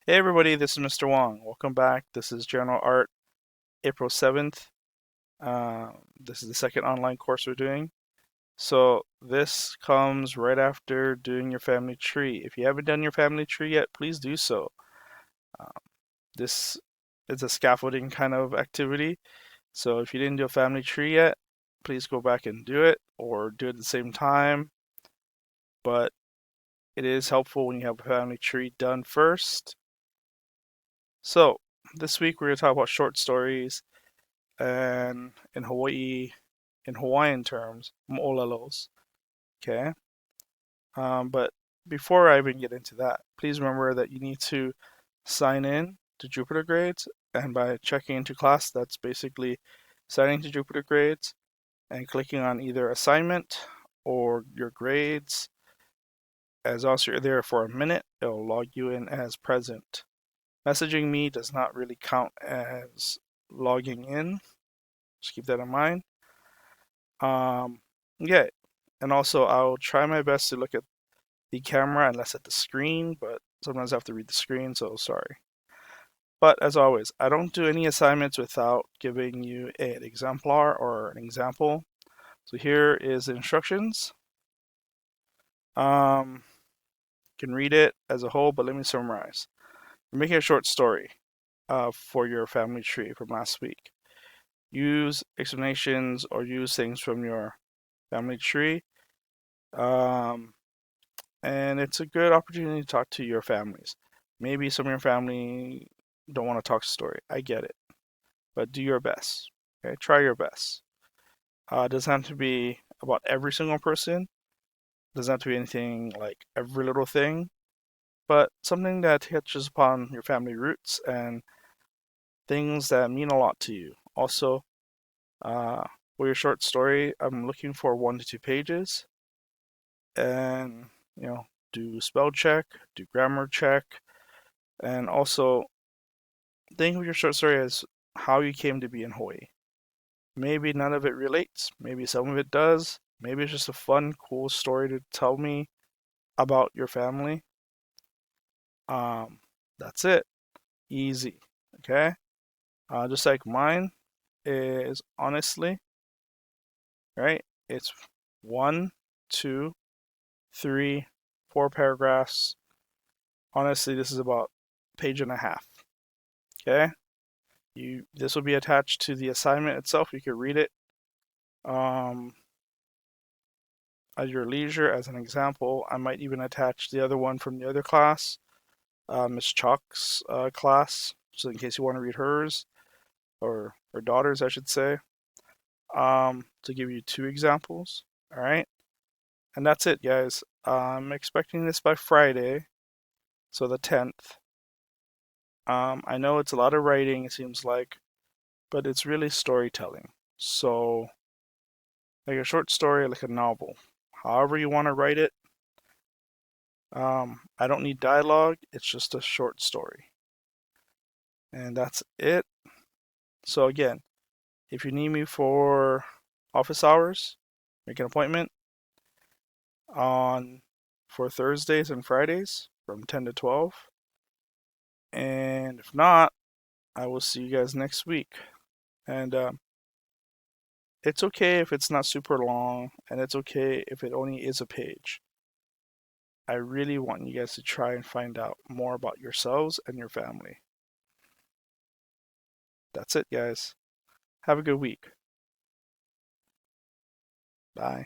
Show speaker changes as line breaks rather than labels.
Hey everybody, this is Mr. Wong. Welcome back. This is General Art, April 7th. This is the second online course we're doing. So this comes right after doing your family tree. If you haven't done your family tree yet, please do so. Um, this is a scaffolding kind of activity. So if you didn't do a family tree yet, please go back and do it or do it at the same time. But it is helpful when you have a family tree done first. So this week we're going to talk about short stories and in Hawaiian terms, mo'olalos. Okay. But before I even get into that, please remember that you need to sign in to Jupiter Grades, and by checking into class, that's basically signing to Jupiter Grades and clicking on either assignment or your grades. As also you're there for a minute, it'll log you in as present. Messaging me does not really count as logging in. Just keep that in mind. Um, yeah, and also I'll try my best to look at the camera and less at the screen, but sometimes I have to read the screen, so sorry. But as always, I don't do any assignments without giving you an exemplar or an example. So here is the instructions. You can read it as a whole, but let me summarize. You're making a short story for your family tree from last week. Use explanations or use things from your family tree. Um, and it's a good opportunity to talk to your families. Maybe some of your family don't want to talk story. I get it, but do your best. Okay, try your best. It doesn't have to be about every single person. It doesn't have to be anything like every little thing, but something that touches upon your family roots and things that mean a lot to you. Also, uh, for your short story, I'm looking for 1 to 2 pages, and you know, do spell check, do grammar check, and also think of your short story as how you came to be in Hawaii. Maybe none of it relates, maybe some of it does, maybe it's just a fun, cool story to tell me about your family. Um, that's it. Easy. Okay? Just like mine is honestly, right? It's 1, 2, 3, 4 paragraphs. Honestly, this is about a page and a half. Okay? This will be attached to the assignment itself. You can read it um, at your leisure. As an example, I might even attach the other one from the other class, Miss Chalk's class, so in case you want to read hers or her daughters, I should say, to give you 2 examples. All right, and that's it, guys. I'm expecting this by Friday, so the 10th. I know it's a lot of writing, it seems like, but it's really storytelling. So, like a short story, like a novel, however you want to write it. I don't need dialogue, it's just a short story. And that's it. So, again, if you need me for office hours, make an appointment on for Thursdays and Fridays from 10 to 12. And if not, I will see you guys next week. And it's okay if it's not super long, and it's okay if it only is a page. I really want you guys to try and find out more about yourselves and your family. That's it, guys. Have a good week. Bye.